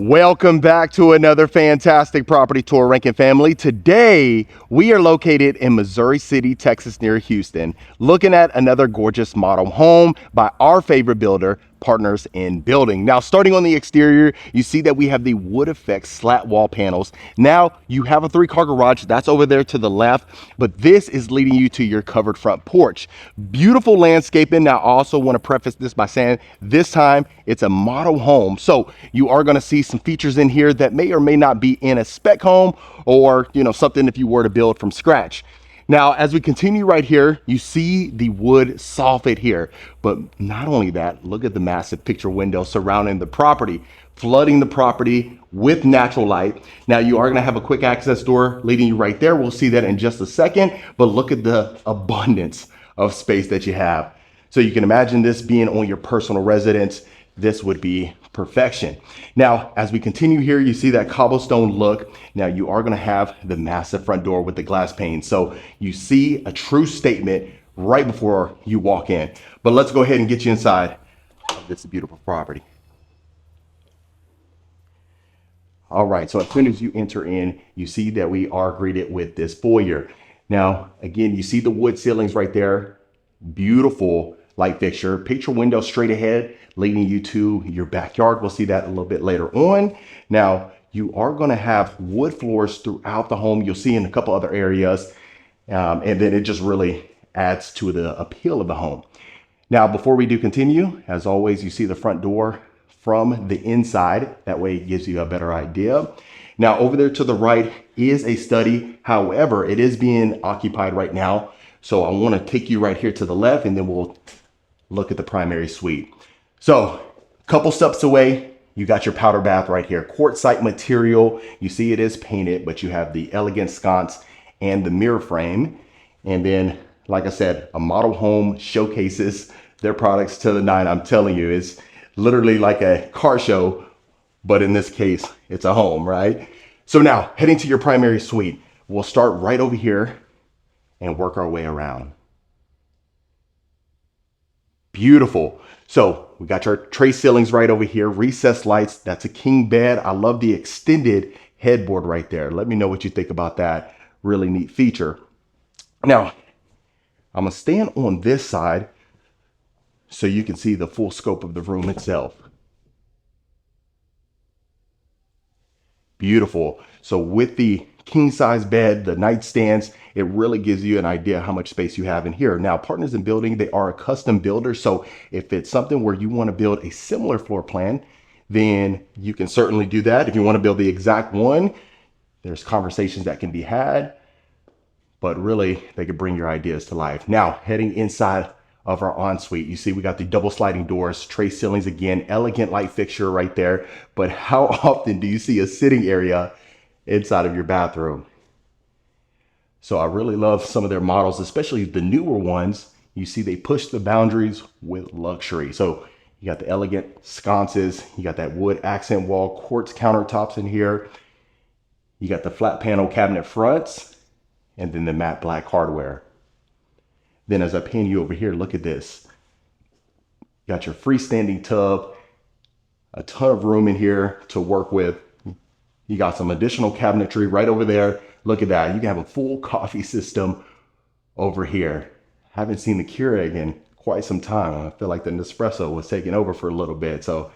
Welcome back to another fantastic property tour, Rankin family. Today, we are located in Missouri City, Texas, near Houston, looking at another gorgeous model home by our favorite builder, Partners in Building. Now, starting on the exterior, you see that we have the wood effect slat wall panels. Now, you have a 3-car garage that's over there to the left, but this is leading you to your covered front porch. Beautiful landscaping. Now, I also want to preface this by saying this time it's a model home. So you are going to see some features in here that may or may not be in a spec home or, something if you were to build from scratch. Now, as we continue right here, you see the wood soffit here. But not only that, look at the massive picture window surrounding the property, flooding the property with natural light. Now, you are going to have a quick access door leading you right there. We'll see that in just a second. But look at the abundance of space that you have. So you can imagine this being on your personal residence. This would be perfection. Now, as we continue here, you see that cobblestone look. Now you are going to have the massive front door with the glass pane. So you see a true statement right before you walk in. But let's go ahead and get you inside of this beautiful property. All right, so as soon as you enter in, you see that we are greeted with this foyer. Now, again, you see the wood ceilings right there. Beautiful light fixture, picture window straight ahead, leading you to your backyard. We'll see that a little bit later on. Now, you are going to have wood floors throughout the home. You'll see in a couple other areas, and then it just really adds to the appeal of the home. Now, before we do continue, as always, you see the front door from the inside. That way it gives you a better idea. Now, over there to the right is a study. However, it is being occupied right now. So I want to take you right here to the left, and then we'll look at the primary suite. So a couple steps away, you got your powder bath right here. Quartzite material. You see it is painted, but you have the elegant sconce and the mirror frame. And then, like I said, a model home showcases their products to the nine. I'm telling you, it's literally like a car show, but in this case, it's a home, right? So now, heading to your primary suite, we'll start right over here and work our way around. Beautiful. So we got your tray ceilings right over here, recessed lights. That's a king bed. I love the extended headboard right there. Let me know what you think about that. Really neat feature. Now, I'm gonna stand on this side so you can see the full scope of the room itself. Beautiful. So with the king size bed, the nightstands, it really gives you an idea how much space you have in here. Now, Partners in Building, they are a custom builder. So if it's something where you want to build a similar floor plan, then you can certainly do that. If you want to build the exact one, there's conversations that can be had, but really they could bring your ideas to life. Now, heading inside of our ensuite, you see we got the double sliding doors, tray ceilings again, elegant light fixture right there. But how often do you see a sitting area inside of your bathroom? So I really love some of their models, especially the newer ones. You see they push the boundaries with luxury. So you got the elegant sconces, you got that wood accent wall, quartz countertops in here. You got the flat panel cabinet fronts, and then the matte black hardware. Then as I pan you over here, look at this. You got your freestanding tub, a ton of room in here to work with. You got some additional cabinetry right over there. Look at that. You can have a full coffee system over here. Haven't seen the Keurig in quite some time. I feel like the Nespresso was taking over for a little bit. So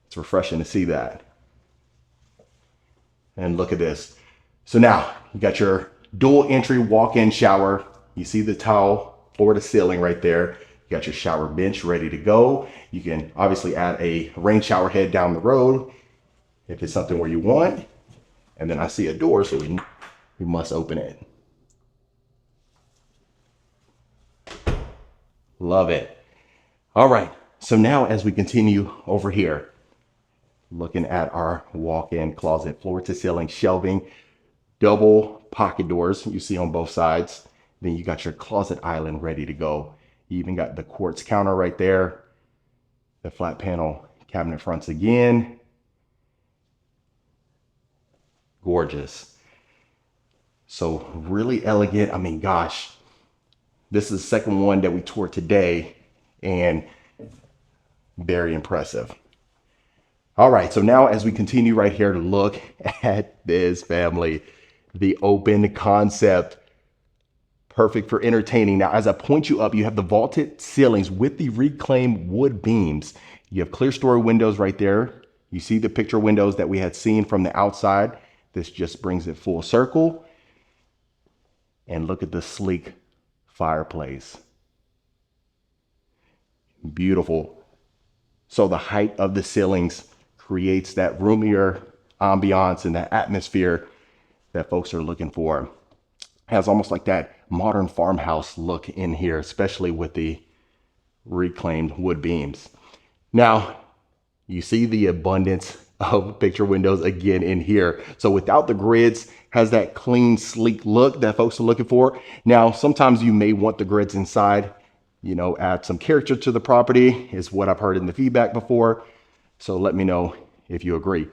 it's refreshing to see that. And look at this. So now you got your dual entry walk-in shower. You see the towel floor to ceiling right there. You got your shower bench ready to go. You can obviously add a rain shower head down the road if it's something where you want. And then I see a door, so we must open it. Love it. All right, so now as we continue over here, looking at our walk-in closet, floor to ceiling shelving, double pocket doors you see on both sides. Then you got your closet island ready to go. You even got the quartz counter right there, the flat panel cabinet fronts again. Gorgeous. So really elegant. I mean, gosh, this is the second one that we toured today, and very impressive. All right, so now as we continue right here, look at this family, the open concept, perfect for entertaining. Now, as I point you up, you have the vaulted ceilings with the reclaimed wood beams. You have clear story windows right there. You see the picture windows that we had seen from the outside. This just brings it full circle. And look at the sleek fireplace. Beautiful. So the height of the ceilings creates that roomier ambiance and that atmosphere that folks are looking for. Has almost like that modern farmhouse look in here, especially with the reclaimed wood beams. Now, you see the abundance of picture windows again in here. So without the grids, has that clean, sleek look that folks are looking for. Now, sometimes you may want the grids inside, you know, add some character to the property is what I've heard in the feedback before. So let me know if you agree.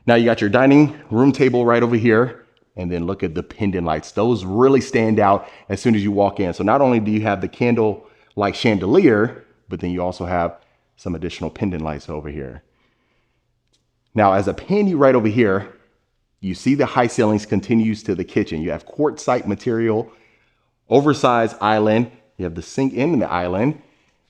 Now you got your dining room table right over here. And then look at the pendant lights. Those really stand out as soon as you walk in. So not only do you have the candle like chandelier, but then you also have some additional pendant lights over here. Now, as I pan you right over here, you see the high ceilings continues to the kitchen. You have quartzite material, oversized island. You have the sink in the island.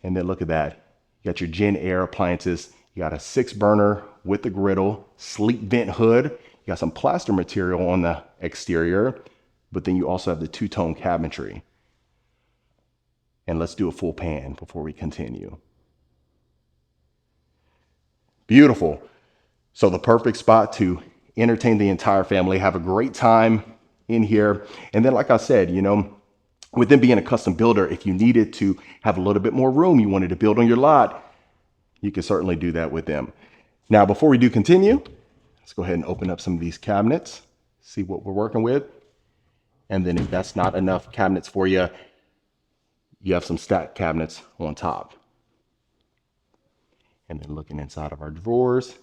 And then look at that. You got your Gen Air appliances. You got a 6-burner with the griddle, sleek vent hood. You got some plaster material on the exterior, but then you also have the two-tone cabinetry. And let's do a full pan before we continue. Beautiful. So the perfect spot to entertain the entire family, have a great time in here. And then, like I said, you know, with them being a custom builder, if you needed to have a little bit more room, you wanted to build on your lot, you can certainly do that with them. Now, before we do continue, let's go ahead and open up some of these cabinets, see what we're working with. And then if that's not enough cabinets for you, you have some stacked cabinets on top. And then looking inside of our drawers.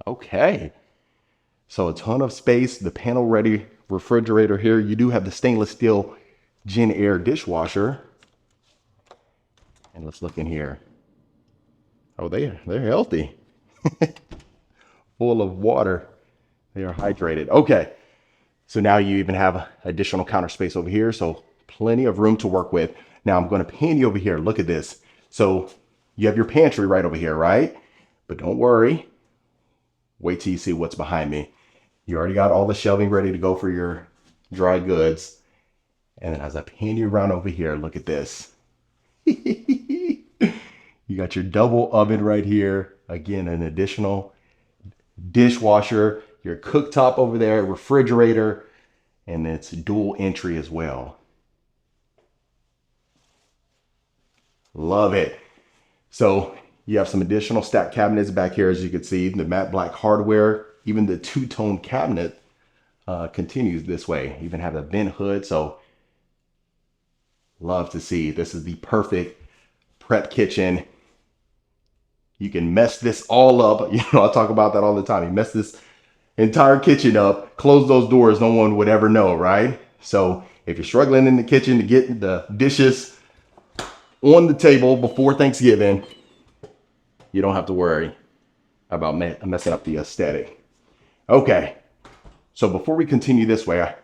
Okay. So a ton of space, the panel ready refrigerator here. You do have the stainless steel Gen Air dishwasher. And let's look in here. Oh, they're healthy. Full of water. They are hydrated. Okay. So now you even have additional counter space over here. So plenty of room to work with. Now I'm going to pan you over here. Look at this. So you have your pantry right over here, right? But don't worry. Wait till you see what's behind me. You already got all the shelving ready to go for your dry goods. And then as I pan you around over here, look at this. You got your double oven right here. Again, an additional dishwasher, your cooktop over there, refrigerator, and it's dual entry as well. Love it. So you have some additional stacked cabinets back here, as you can see, the matte black hardware, even the two-tone cabinet continues this way. You even have a vent hood. So love to see. This is the perfect prep kitchen. You can mess this all up. You know, I talk about that all the time. You mess this entire kitchen up, close those doors, no one would ever know, right? So if you're struggling in the kitchen to get the dishes on the table before Thanksgiving, you don't have to worry about messing up the aesthetic. Okay, so before we continue this way,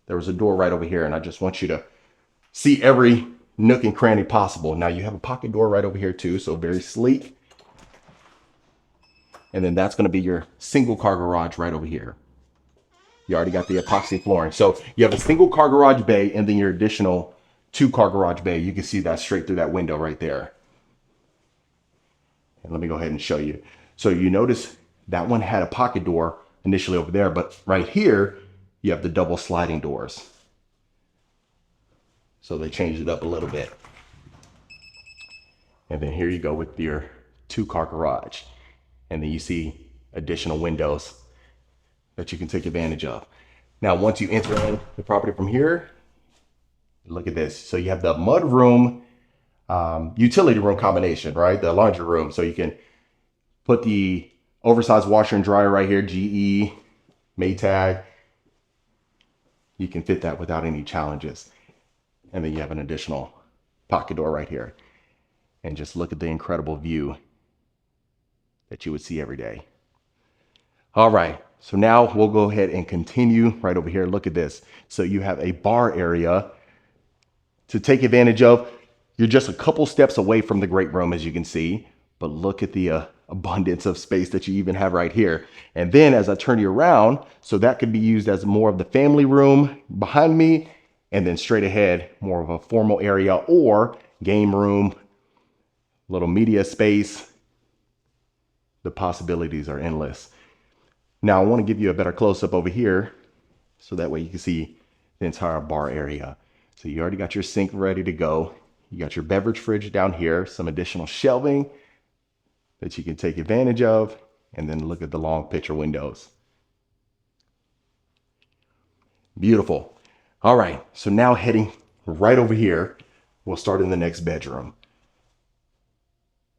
there was a door right over here, and I just want you to see every nook and cranny possible. Now you have a pocket door right over here too, so very sleek. And then that's going to be your single car garage right over here. You already got the epoxy flooring. So you have a single car garage bay and then your additional 2-car garage bay. You can see that straight through that window right there. And let me go ahead and show you. So you notice that one had a pocket door initially over there, but right here, you have the double sliding doors. So they changed it up a little bit. And then here you go with your 2-car garage. And then you see additional windows that you can take advantage of. Now, once you enter in the property from here, look at this. So you have the mud room, utility room combination, right? The laundry room. So you can put the oversized washer and dryer right here, GE, Maytag. You can fit that without any challenges. And then you have an additional pocket door right here. And just look at the incredible view that you would see every day. All right, so now we'll go ahead and continue right over here. Look at this. So you have a bar area to take advantage of. You're just a couple steps away from the great room, as you can see, but look at the abundance of space that you even have right here. And then as I turn you around, so that could be used as more of the family room behind me, and then straight ahead, more of a formal area or game room, little media space. The possibilities are endless. Now I want to give you a better close-up over here so that way you can see the entire bar area. So you already got your sink ready to go. You got your beverage fridge down here, some additional shelving that you can take advantage of, and then look at the long picture windows. Beautiful. All right, so now heading right over here, we'll start in the next bedroom.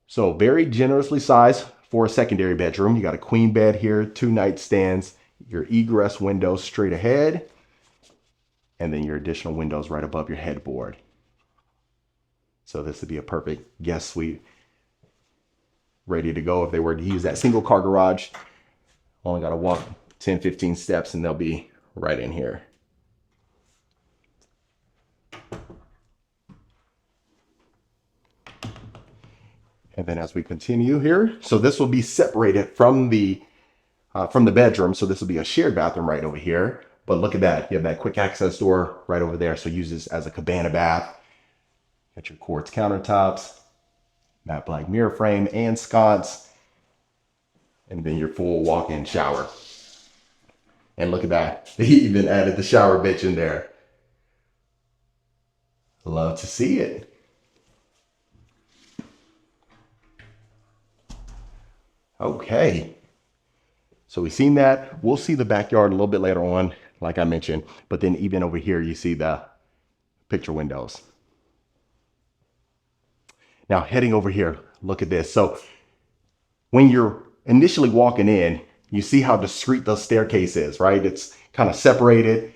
So very generously sized for a secondary bedroom. You got a queen bed here, 2 nightstands, your egress window straight ahead, and then your additional windows right above your headboard. So this would be a perfect guest suite, ready to go if they were to use that single car garage. Only got to walk 10, 15 steps and they'll be right in here. And then as we continue here, so this will be separated from the bedroom. So this will be a shared bathroom right over here. But look at that. You have that quick access door right over there. So use this as a cabana bath. Got your quartz countertops, matte black mirror frame and sconce, and then your full walk-in shower. And look at that. They even added the shower bitch in there. Love to see it. Okay. So we've seen that. We'll see the backyard a little bit later on, like I mentioned. But then even over here, you see the picture windows. Now heading over here, look at this. So when you're initially walking in, you see how discreet the staircase is, right? It's kind of separated,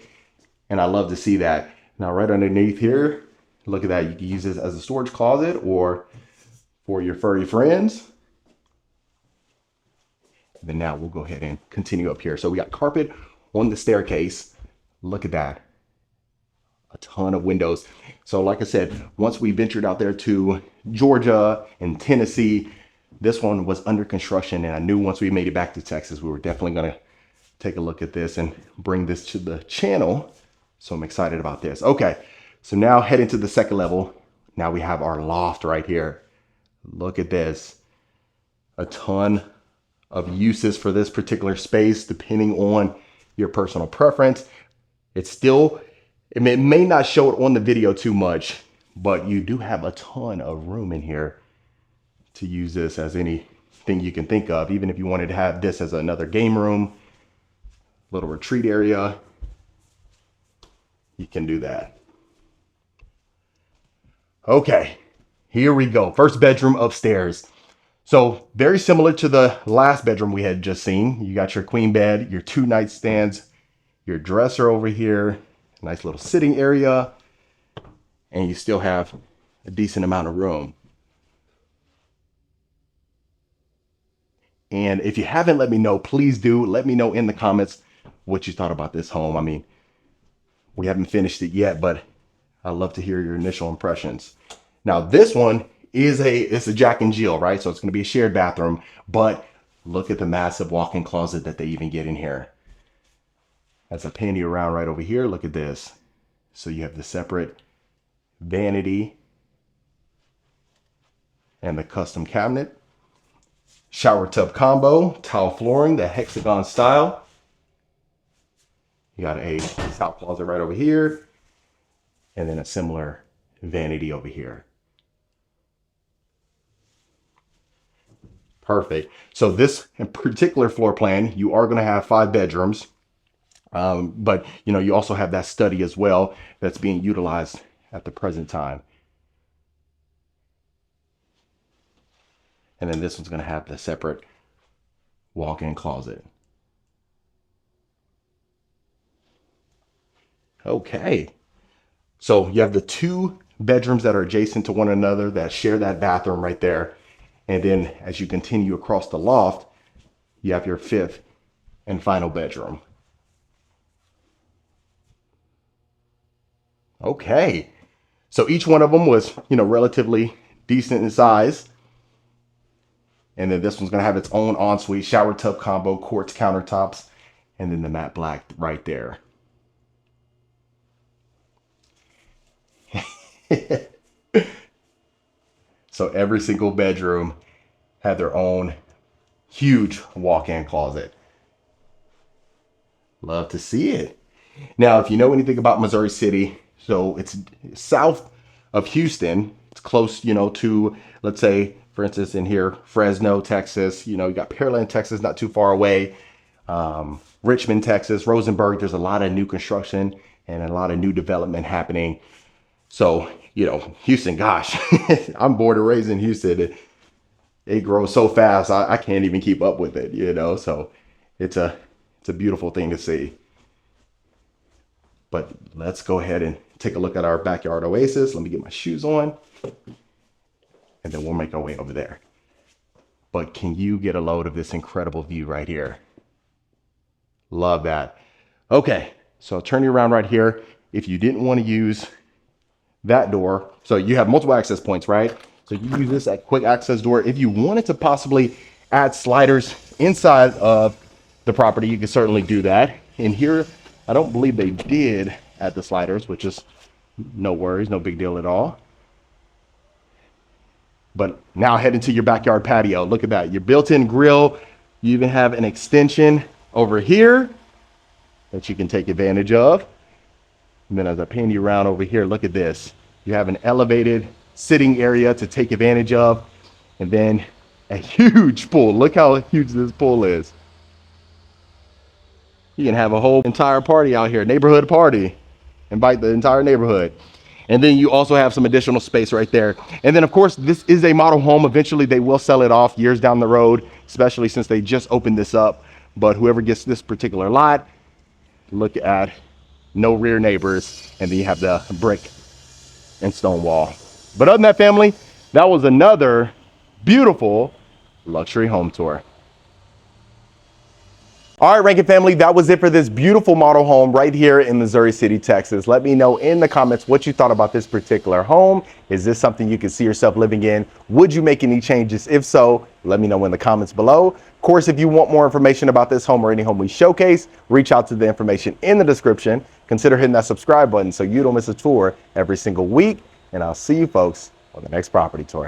and I love to see that. Now right underneath here, look at that. You can use this as a storage closet or for your furry friends. And then now we'll go ahead and continue up here. So we got carpet on the staircase. Look at that. A ton of windows. So like I said, once we ventured out there to Georgia and Tennessee, this one was under construction, and I knew once we made it back to Texas, we were definitely going to take a look at this and bring this to the channel. So I'm excited about this. Okay, so now heading to the second level. Now we have our loft right here. Look at this. A ton of uses for this particular space, depending on your personal preference. It may not show it on the video too much, but you do have a ton of room in here to use this as anything you can think of. Even if you wanted to have this as another game room, little retreat area, you can do that. Okay, here we go. First bedroom upstairs. So very similar to the last bedroom we had just seen. You got your queen bed, your 2 nightstands, your dresser over here, a nice little sitting area, and you still have a decent amount of room. And if you haven't let me know, please do. Let me know in the comments what you thought about this home. I mean, we haven't finished it yet, but I'd love to hear your initial impressions. Now this one it's a Jack and Jill, right? So it's going to be a shared bathroom, but look at the massive walk-in closet that they even get in here. As I pan you around right over here, look at this. So you have the separate vanity and the custom cabinet. Shower tub combo, tile flooring, the hexagon style. You got a top closet right over here, and then a similar vanity over here. Perfect. So this in particular floor plan, you are going to have 5 bedrooms, but you also have that study as well that's being utilized at the present time. And then this one's going to have the separate walk-in closet. Okay. So you have the 2 bedrooms that are adjacent to one another that share that bathroom right there. And then as you continue across the loft, you have your fifth and final bedroom. Okay. So each one of them was, relatively decent in size. And then this one's going to have its own ensuite, shower tub combo, quartz countertops, and then the matte black right there. So every single bedroom had their own huge walk-in closet. Love to see it. Now, if you know anything about Missouri City, so it's south of Houston. It's close, to, let's say, for instance, in here, Fresno, Texas. You got Pearland, Texas, not too far away. Richmond, Texas, Rosenberg. There's a lot of new construction and a lot of new development happening. So, Houston, gosh, I'm born and raised in Houston. It grows so fast, I can't even keep up with it, So it's a beautiful thing to see. But let's go ahead and take a look at our backyard oasis. Let me get my shoes on. And then we'll make our way over there. But can you get a load of this incredible view right here? Love that. Okay, so I'll turn you around right here. If you didn't want to use that door, so you have multiple access points, right? So you use this at quick access door. If you wanted to possibly add sliders inside of the property, you can certainly do that. In here, I don't believe they did add the sliders, which is no worries, no big deal at all. But now head into your backyard patio. Look at that, your built-in grill. You even have an extension over here that you can take advantage of. And then as I pan you around over here, look at this. You have an elevated sitting area to take advantage of. And then a huge pool. Look how huge this pool is. You can have a whole entire party out here, neighborhood party. Invite the entire neighborhood. And then you also have some additional space right there. And then of course, this is a model home. Eventually they will sell it off years down the road, especially since they just opened this up. But whoever gets this particular lot, look at no rear neighbors. And then you have the brick and stone wall. But other than that, family, that was another beautiful luxury home tour. All right, Rankin family, that was it for this beautiful model home right here in Missouri City, Texas. Let me know in the comments what you thought about this particular home. Is this something you could see yourself living in? Would you make any changes? If so, let me know in the comments below. Of course, if you want more information about this home or any home we showcase, reach out to the information in the description. Consider hitting that subscribe button so you don't miss a tour every single week. And I'll see you folks on the next property tour.